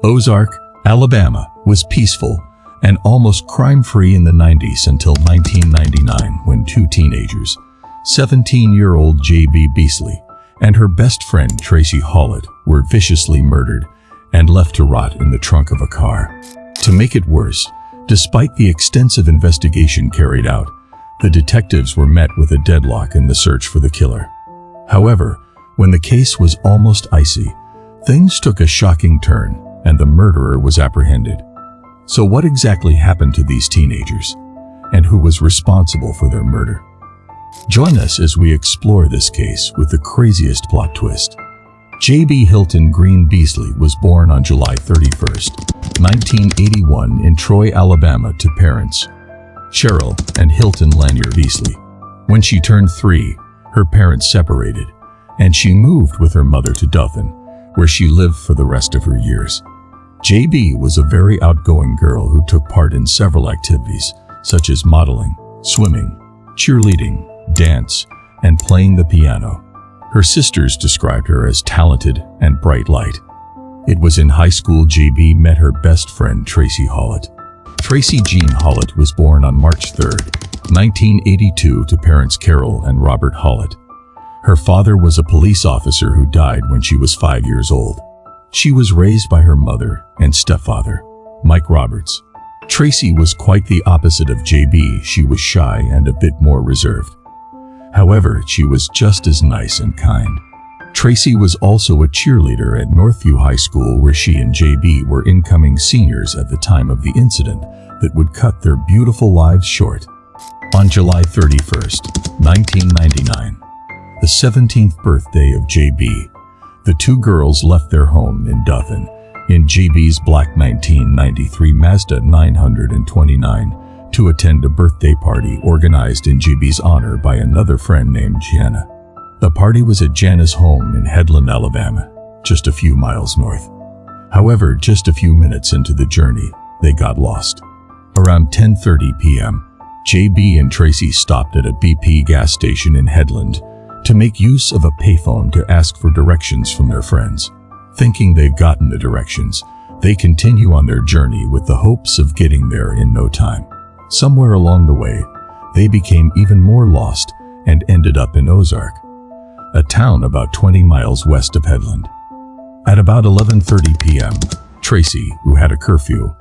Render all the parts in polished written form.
Ozark, Alabama was peaceful and almost crime-free in the 90s until 1999 when two teenagers, 17-year-old J.B. Beasley and her best friend Tracie Hawlett, were viciously murdered and left to rot in the trunk of a car. To make it worse, despite the extensive investigation carried out, the detectives were met with a deadlock in the search for the killer. However, when the case was almost icy, things took a shocking turn and the murderer was apprehended. So what exactly happened to these teenagers? And who was responsible for their murder? Join us as we explore this case with the craziest plot twist. J.B. Hilton Green Beasley was born on July 31st, 1981 in Troy, Alabama to parents Cheryl and Hilton Lanier Beasley. When she turned 3, her parents separated, and she moved with her mother to Dothan, where she lived for the rest of her years. J.B. was a very outgoing girl who took part in several activities, such as modeling, swimming, cheerleading, dance, and playing the piano. Her sisters described her as talented and bright light. It was in high school J.B. met her best friend Tracie Hawlett. Tracie Jean Hawlett was born on March 3, 1982 to parents Carol and Robert Hawlett. Her father was a police officer who died when she was 5 years old. She was raised by her mother and stepfather, Mike Roberts. Tracie was quite the opposite of J.B. She was shy and a bit more reserved. However, she was just as nice and kind. Tracie was also a cheerleader at Northview High School, where she and J.B. were incoming seniors at the time of the incident that would cut their beautiful lives short. On July 31st, 1999, the 17th birthday of J.B., the two girls left their home in Dothan in J.B.'s black 1993 Mazda 929 to attend a birthday party organized in J.B.'s honor by another friend named Jana. The party was at Jana's home in Headland, Alabama, just a few miles north. However, just a few minutes into the journey, they got lost. Around 10:30 p.m., J.B. and Tracie stopped at a BP gas station in Headland to make use of a payphone to ask for directions from their friends. Thinking they've gotten the directions, they continue on their journey with the hopes of getting there in no time. Somewhere along the way, they became even more lost and ended up in Ozark, a town about 20 miles west of Headland. At about 11:30 p.m., Tracie, who had a curfew,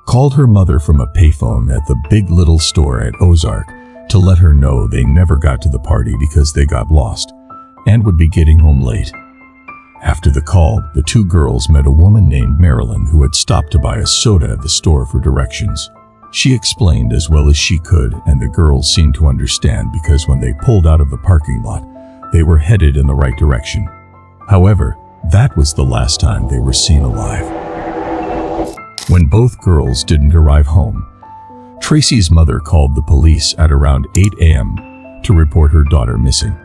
called her mother from a payphone at the Big Little store at Ozark to let her know they never got to the party because they got lost and would be getting home late. After the call, the two girls met a woman named Marilyn who had stopped to buy a soda at the store for directions. She explained as well as she could, and the girls seemed to understand because when they pulled out of the parking lot, they were headed in the right direction. However, that was the last time they were seen alive. When both girls didn't arrive home, Tracie's mother called the police at around 8 a.m. to report her daughter missing.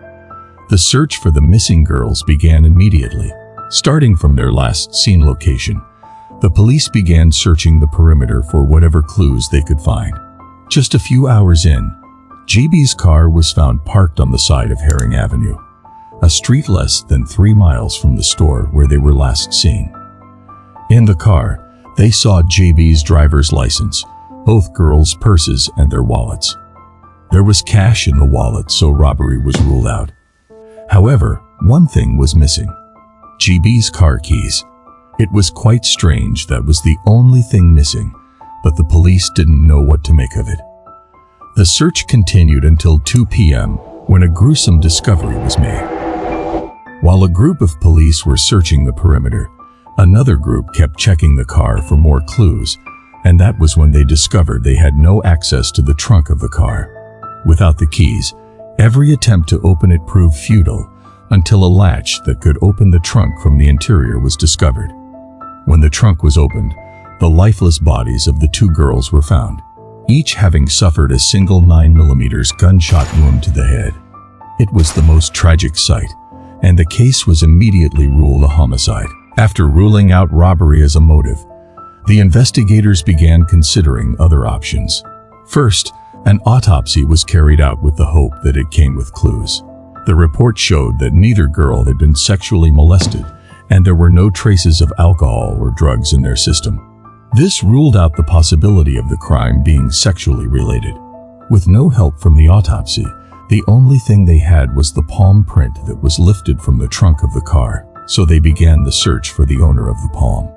The search for the missing girls began immediately. Starting from their last seen location, the police began searching the perimeter for whatever clues they could find. Just a few hours in, J.B.'s car was found parked on the side of Herring Avenue, a street less than 3 miles from the store where they were last seen. In the car, they saw J.B.'s driver's license, both girls' purses, and their wallets. There was cash in the wallet, so robbery was ruled out. However, one thing was missing: J.B.'s car keys. It was quite strange that was the only thing missing, but the police didn't know what to make of it. The search continued until 2 p.m. when a gruesome discovery was made. While a group of police were searching the perimeter, another group kept checking the car for more clues, and that was when they discovered they had no access to the trunk of the car. Without the keys, every attempt to open it proved futile until a latch that could open the trunk from the interior was discovered. When the trunk was opened, the lifeless bodies of the two girls were found, each having suffered a single 9mm gunshot wound to the head. It was the most tragic sight, and the case was immediately ruled a homicide. After ruling out robbery as a motive, the investigators began considering other options. First, an autopsy was carried out with the hope that it came with clues. The report showed that neither girl had been sexually molested, and there were no traces of alcohol or drugs in their system. This ruled out the possibility of the crime being sexually related. With no help from the autopsy, the only thing they had was the palm print that was lifted from the trunk of the car, so they began the search for the owner of the palm.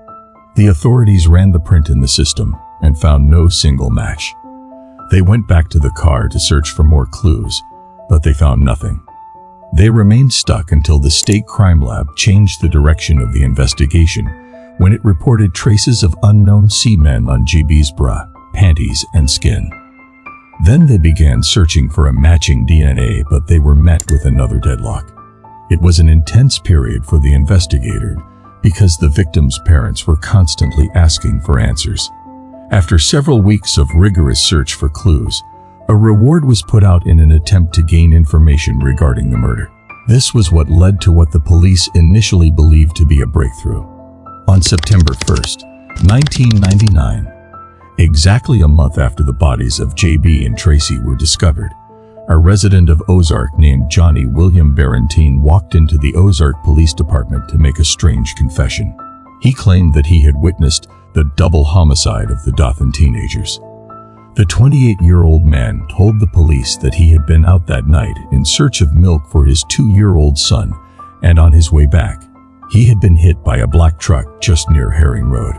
The authorities ran the print in the system and found no single match. They went back to the car to search for more clues, but they found nothing. They remained stuck until the state crime lab changed the direction of the investigation when it reported traces of unknown semen on JB's bra, panties, and skin. Then they began searching for a matching DNA, but they were met with another deadlock. It was an intense period for the investigator because the victim's parents were constantly asking for answers. After several weeks of rigorous search for clues, a reward was put out in an attempt to gain information regarding the murder. This was what led to what the police initially believed to be a breakthrough. On September 1st, 1999, exactly a month after the bodies of J.B. and Tracie were discovered, a resident of Ozark named Johnny William Barentine walked into the Ozark Police Department to make a strange confession. He claimed that he had witnessed the double homicide of the Dothan teenagers. The 28-year-old man told the police that he had been out that night in search of milk for his 2-year-old son, and on his way back, he had been hit by a black truck just near Herring Road.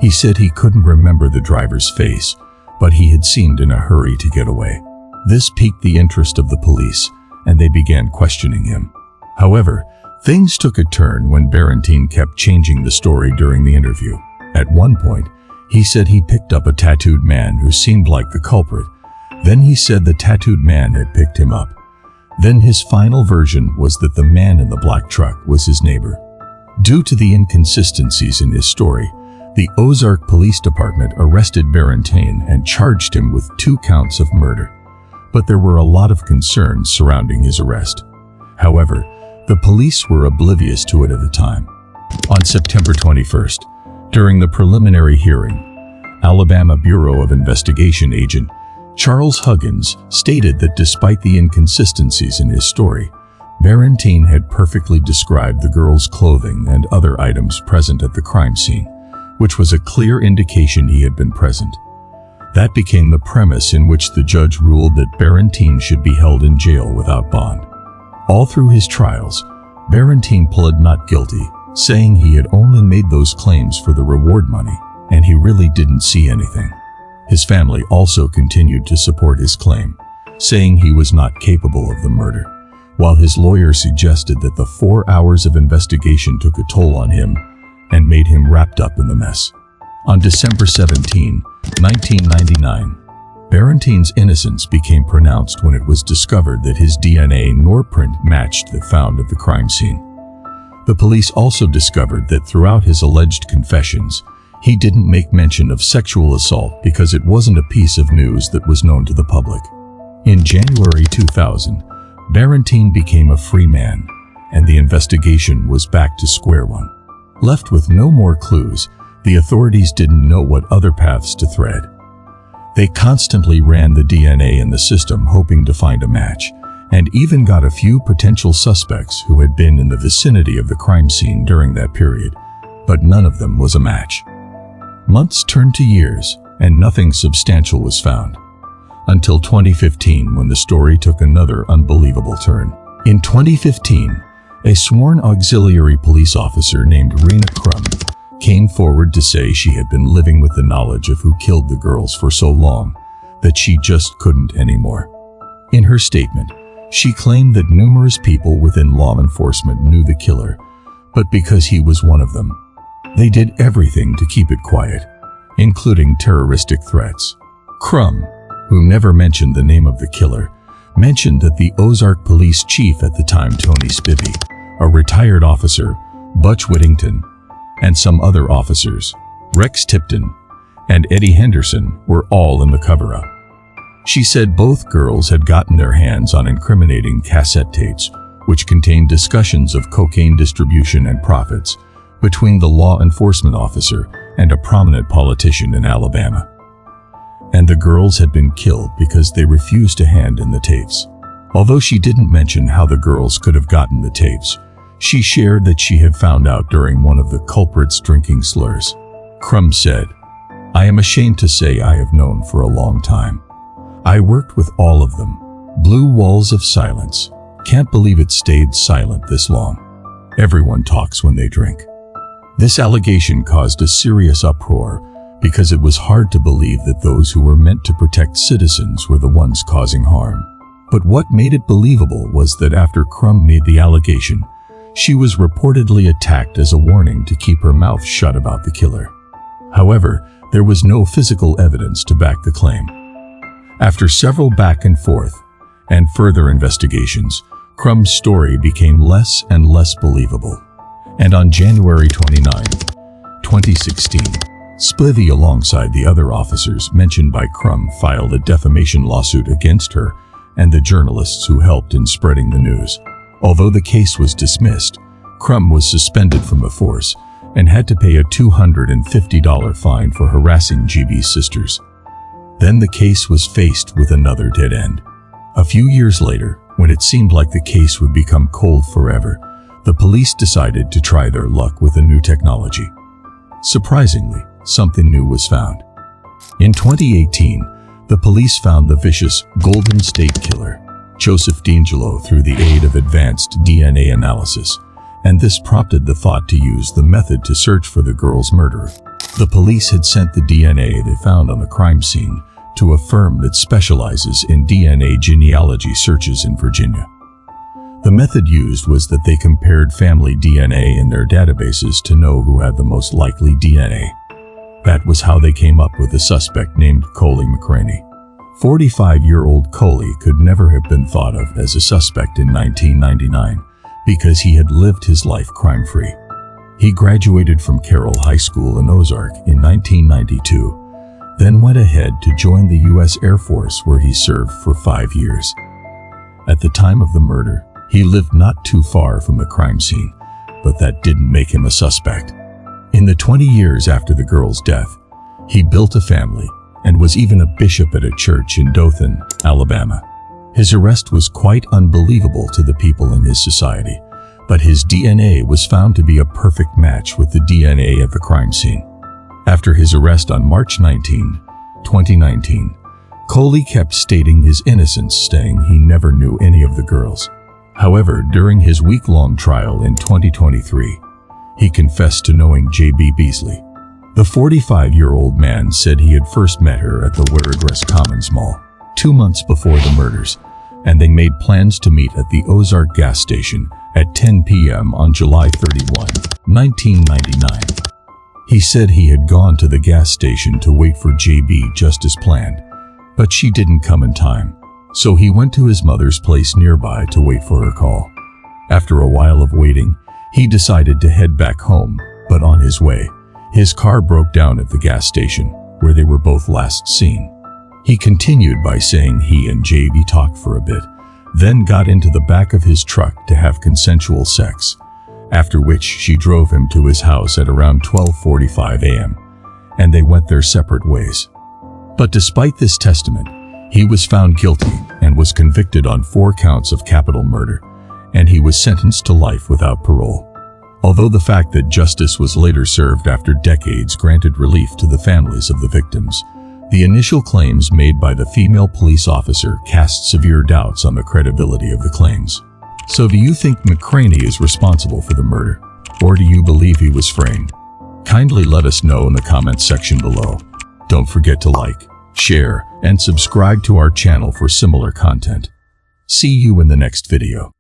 He said he couldn't remember the driver's face, but he had seemed in a hurry to get away. This piqued the interest of the police, and they began questioning him. However, things took a turn when Barentine kept changing the story during the interview. At one point, he said he picked up a tattooed man who seemed like the culprit. Then he said the tattooed man had picked him up. Then his final version was that the man in the black truck was his neighbor. Due to the inconsistencies in his story, the Ozark Police Department arrested Barentine and charged him with 2 counts of murder. But there were a lot of concerns surrounding his arrest. However, the police were oblivious to it at the time. On September 21st, during the preliminary hearing, Alabama Bureau of Investigation agent Charles Huggins stated that despite the inconsistencies in his story, Barentine had perfectly described the girl's clothing and other items present at the crime scene, which was a clear indication he had been present. That became the premise in which the judge ruled that Barentine should be held in jail without bond. All through his trials, Barentine pled not guilty, saying he had only made those claims for the reward money, and he really didn't see anything. His family also continued to support his claim, saying he was not capable of the murder, while his lawyer suggested that the 4 hours of investigation took a toll on him and made him wrapped up in the mess. On December 17, 1999, Barentine's innocence became pronounced when it was discovered that his DNA nor print matched that found at the crime scene. The police also discovered that throughout his alleged confessions, he didn't make mention of sexual assault because it wasn't a piece of news that was known to the public. In January 2000, Barentine became a free man, and the investigation was back to square one. Left with no more clues, the authorities didn't know what other paths to thread. They constantly ran the DNA in the system hoping to find a match, and even got a few potential suspects who had been in the vicinity of the crime scene during that period, but none of them was a match. Months turned to years, and nothing substantial was found. Until 2015, when the story took another unbelievable turn. In 2015, a sworn auxiliary police officer named Rena Crum came forward to say she had been living with the knowledge of who killed the girls for so long that she just couldn't anymore. In her statement, she claimed that numerous people within law enforcement knew the killer, but because he was one of them, they did everything to keep it quiet, including terroristic threats. Crum, who never mentioned the name of the killer, mentioned that the Ozark police chief at the time, Tony Spivey, a retired officer, Butch Whittington, and some other officers, Rex Tipton and Eddie Henderson, were all in the cover-up. She said both girls had gotten their hands on incriminating cassette tapes, which contained discussions of cocaine distribution and profits between the law enforcement officer and a prominent politician in Alabama. And the girls had been killed because they refused to hand in the tapes. Although she didn't mention how the girls could have gotten the tapes, She shared that she had found out during one of the culprits' drinking slurs. Crum said, "I am ashamed to say I have known for a long time. I worked with all of them. Blue walls of silence. Can't believe it stayed silent this long. Everyone talks when they drink." This allegation caused a serious uproar because it was hard to believe that those who were meant to protect citizens were the ones causing harm. But what made it believable was that after Crum made the allegation, she was reportedly attacked as a warning to keep her mouth shut about the killer. However, there was no physical evidence to back the claim. After several back and forth and further investigations, Crum's story became less and less believable. And on January 29, 2016, Splivy, alongside the other officers mentioned by Crum, filed a defamation lawsuit against her and the journalists who helped in spreading the news. Although the case was dismissed, Crum was suspended from the force and had to pay a $250 fine for harassing J.B's sisters. Then the case was faced with another dead end. A few years later, when it seemed like the case would become cold forever, the police decided to try their luck with a new technology. Surprisingly, something new was found. In 2018, the police found the vicious Golden State Killer, Joseph D'Angelo, through the aid of advanced DNA analysis, and this prompted the thought to use the method to search for the girl's murderer. The police had sent the DNA they found on the crime scene to a firm that specializes in DNA genealogy searches in Virginia. The method used was that they compared family DNA in their databases to know who had the most likely DNA. That was how they came up with a suspect named Coley McCraney. 45-year-old Coley could never have been thought of as a suspect in 1999 because he had lived his life crime-free. He graduated from Carroll High School in Ozark in 1992, then went ahead to join the U.S. Air Force, where he served for 5 years. At the time of the murder, he lived not too far from the crime scene, but that didn't make him a suspect. In the 20 years after the girl's death, he built a family and was even a bishop at a church in Dothan, Alabama. His arrest was quite unbelievable to the people in his society, but his DNA was found to be a perfect match with the DNA at the crime scene. After his arrest on March 19, 2019, Coley kept stating his innocence, saying he never knew any of the girls. However, during his week-long trial in 2023, he confessed to knowing J.B. Beasley. The 45-year-old man said he had first met her at the Waregrass Commons Mall 2 months before the murders, and they made plans to meet at the Ozark gas station at 10 p.m. on July 31, 1999. He said he had gone to the gas station to wait for J.B. just as planned, but she didn't come in time. So he went to his mother's place nearby to wait for her call. After a while of waiting, he decided to head back home, but on his way, his car broke down at the gas station, where they were both last seen. He continued by saying he and J.B. talked for a bit, then got into the back of his truck to have consensual sex, after which she drove him to his house at around 12:45 a.m., and they went their separate ways. But despite this testament, he was found guilty and was convicted on 4 counts of capital murder, and he was sentenced to life without parole. Although the fact that justice was later served after decades granted relief to the families of the victims, the initial claims made by the female police officer cast severe doubts on the credibility of the claims. So do you think McCraney is responsible for the murder, or do you believe he was framed? Kindly let us know in the comments section below. Don't forget to like, share, and subscribe to our channel for similar content. See you in the next video.